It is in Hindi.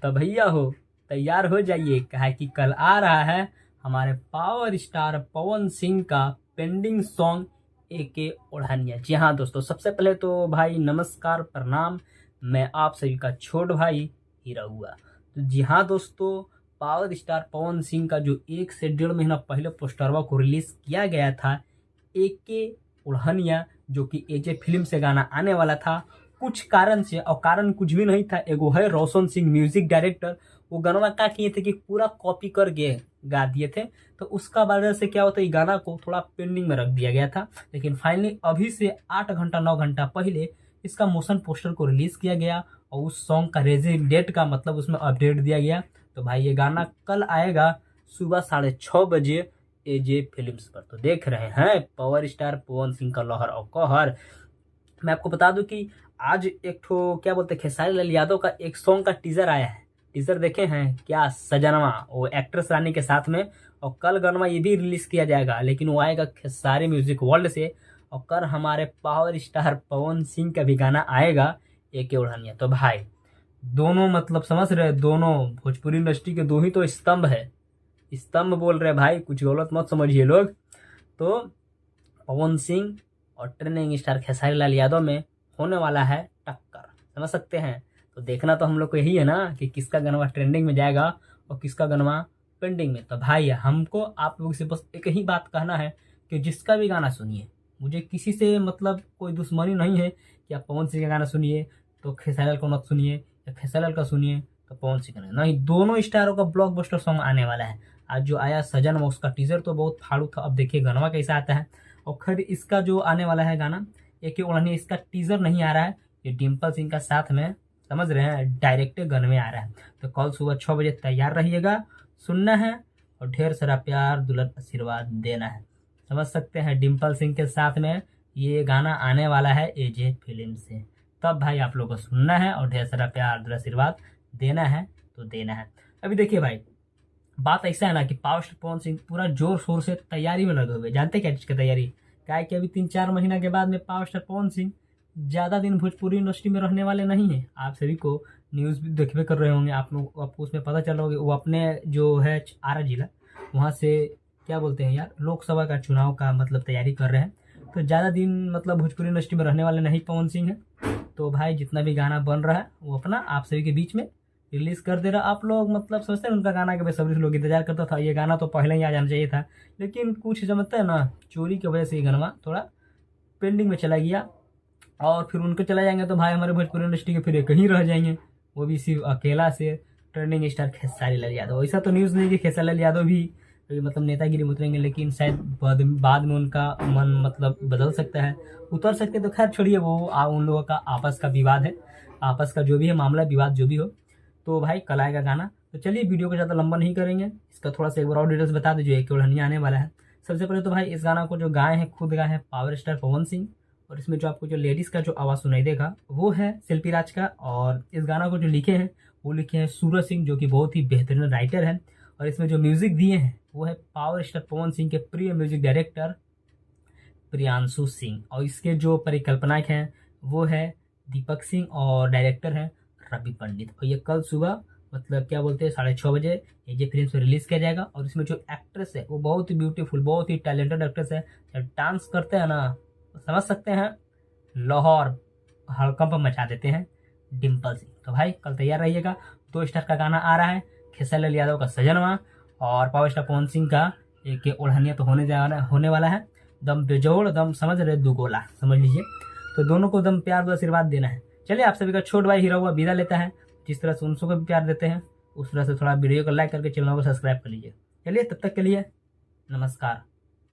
तो भैया हो तैयार हो जाइए, कहा कि कल आ रहा है हमारे पावर स्टार पवन सिंह का पेंडिंग सॉन्ग एके ओढ़निया। जी हाँ दोस्तों, सबसे पहले तो भाई नमस्कार प्रणाम, मैं आप सभी का छोट भाई हीरा हुआ। तो जी हाँ दोस्तों, पावर स्टार पवन सिंह का जो 1 से 1.5 महीना पहले पोस्टरवा को रिलीज किया गया था एके ओढ़निया, जो कि एजे फिल्म से गाना आने वाला था, कुछ कारण से, और कारण कुछ भी नहीं था, एगो है रोशन सिंह म्यूजिक डायरेक्टर, वो गाना क्या किए थे कि पूरा कॉपी कर गा दिए थे। तो उसका वजह से क्या होता है, गाना को थोड़ा पेंडिंग में रख दिया गया था। लेकिन फाइनली अभी से 8 घंटा 9 घंटा पहले इसका मोशन पोस्टर को रिलीज किया गया और उस सॉन्ग का रिलीज डेट का मतलब उसमें अपडेट दिया गया। तो भाई ये गाना कल आएगा सुबह 6:30 बजे एजे फिल्म्स पर। तो देख रहे हैं पावर स्टार पवन सिंह का लहर और कहर। मैं आपको बता दूं कि आज एक ठो क्या बोलते हैं, खेसारी लाल यादव का एक सॉन्ग का टीजर आया है। टीजर देखे हैं क्या, सजनवा, वो एक्ट्रेस रानी के साथ में। और कल गनमा ये भी रिलीज किया जाएगा, लेकिन वो आएगा खेसारी म्यूजिक वर्ल्ड से। और कल हमारे पावर स्टार पवन सिंह का भी गाना आएगा एके ओढ़निया। तो भाई दोनों मतलब समझ रहे, दोनों भोजपुरी इंडस्ट्री के दो ही तो स्तंभ है, स्तंभ बोल रहे भाई, कुछ गलत मत समझिए लोग। तो पवन सिंह और ट्रेंडिंग स्टार खेसारी लाल यादव में होने वाला है टक्कर, समझ सकते हैं। तो देखना तो हम लोग को यही है ना कि किसका गनवा ट्रेंडिंग में जाएगा और किसका गनवा पेंडिंग में। तो भाई हमको आप लोग से बस एक ही बात कहना है कि जिसका भी गाना सुनिए, मुझे किसी से मतलब कोई दुश्मनी नहीं है कि आप पवन सिंह का गाना सुनिए तो खेसारी लाल को मत सुनिए, या खेसारी लाल का सुनिए तो पवन सिंह का नहीं। दोनों स्टारों का ब्लॉकबस्टर सॉन्ग आने वाला है। आज जो आया सजन, उसका टीजर तो बहुत फाड़ू था, अब देखिए गनवा कैसा आता है। और खैर इसका जो आने वाला है गाना एके ओढ़नी, इसका टीजर नहीं आ रहा है, ये डिम्पल सिंह का साथ में, समझ रहे हैं, डायरेक्ट गन में आ रहा है। तो कल सुबह 6 बजे तैयार रहिएगा, सुनना है और ढेर सारा प्यार दुल्हन आशीर्वाद देना है। समझ सकते हैं, डिम्पल सिंह के साथ में ये गाना आने वाला है एजे फिल्म से। तब भाई आप लोग को सुनना है और ढेर सारा प्यार दुल्हन आशीर्वाद देना है तो देना है। अभी देखिए भाई, बात ऐसा है ना कि पावर स्टार पवन सिंह पूरा जोर शोर से तैयारी में लगे हुए। जानते क्या चीज की तैयारी, क्या है कि अभी 3-4 महीना के बाद में पावर स्टार पवन सिंह ज्यादा दिन भोजपुरी इंडस्ट्री में रहने वाले नहीं है। आप सभी को न्यूज भी देखबे कर रहे होंगे, आप लोग आपको उसमें पता चल रहा होगा, वो अपने जो है आरा जिला, वहाँ से क्या बोलते हैं यार, लोकसभा का चुनाव का मतलब तैयारी कर रहे हैं। तो ज़्यादा दिन मतलब भोजपुरी इंडस्ट्री में रहने वाले नहीं पवन सिंह है। तो भाई जितना भी गाना बन रहा है वो अपना आप सभी के बीच में रिलीज कर दे रहा। आप लोग मतलब सोचते हैं उनका गाना के बेसब्री से लोग इंतजार करता था, ये गाना तो पहले ही आ जाना चाहिए था, लेकिन कुछ समझते हैं ना, चोरी की वजह से ये गाना थोड़ा पेंडिंग में चला गया। और फिर उनके चला जाएंगे तो भाई हमारे भोजपुरी इंडस्ट्री के फिर एक ही रह जाएंगे, वो भी सिर्फ अकेला से ट्रेंडिंग स्टार खेसारी लाल यादव। ऐसा तो न्यूज़ नहीं कि खेसारी लाल यादव भी मतलब नेतागिरी में उतरेंगे, लेकिन शायद बाद में उनका मन मतलब बदल सकता है, उतर सकते। तो खैर छोड़िए, वो उन लोगों का आपस का विवाद है, आपस का जो भी है मामला विवाद जो भी हो। तो भाई कल आएगा गाना। तो चलिए वीडियो को ज़्यादा लंबा नहीं करेंगे, इसका थोड़ा सा एक बार और डिटेल्स बता दीजिए एके ओढ़निया आने वाला है। सबसे पहले तो भाई इस गाना को जो गाए हैं, खुद गाए हैं पावर स्टार पवन सिंह। और इसमें जो आपको जो लेडीज़ का जो आवाज़ सुनाई देगा वो है शिल्पी राज का। और इस गाना को जो लिखे हैं वो लिखे हैं सूरज सिंह, जो कि बहुत ही बेहतरीन राइटर है। और इसमें जो म्यूज़िक दिए हैं वो है पावर स्टार पवन सिंह के प्रिय म्यूजिक डायरेक्टर प्रियांशु सिंह। और इसके जो परिकल्पनाएं हैं वो है दीपक सिंह और डायरेक्टर हैं रवि पंडित। और ये कल सुबह मतलब क्या बोलते हैं 6:30 बजे एजे फिल्म से रिलीज किया जाएगा। और इसमें जो एक्ट्रेस है वो बहुत ही ब्यूटीफुल, बहुत ही टैलेंटेड एक्ट्रेस है। जब डांस करते हैं ना तो समझ सकते हैं लाहौर हड़कंप मचा देते हैं डिम्पल सिंह। तो भाई कल तैयार रहिएगा, 2 स्टार का गाना आ रहा है, खेसारी लाल यादव का सजनवा और पावर स्टार पवन सिंह का एके ओढ़निया तो होने वाला है। दम बेजोड़, दम समझ रहे दुगोला, समझ लीजिए। तो दोनों को दम प्यार आशीर्वाद देना है। चलिए आप सभी का छोट भाई हीरा हुआ विदा लेता है। जिस तरह से उनको भी प्यार देते हैं उस तरह से थोड़ा वीडियो को लाइक करके चैनल को सब्सक्राइब कर लीजिए। चलिए तब तक के लिए नमस्कार।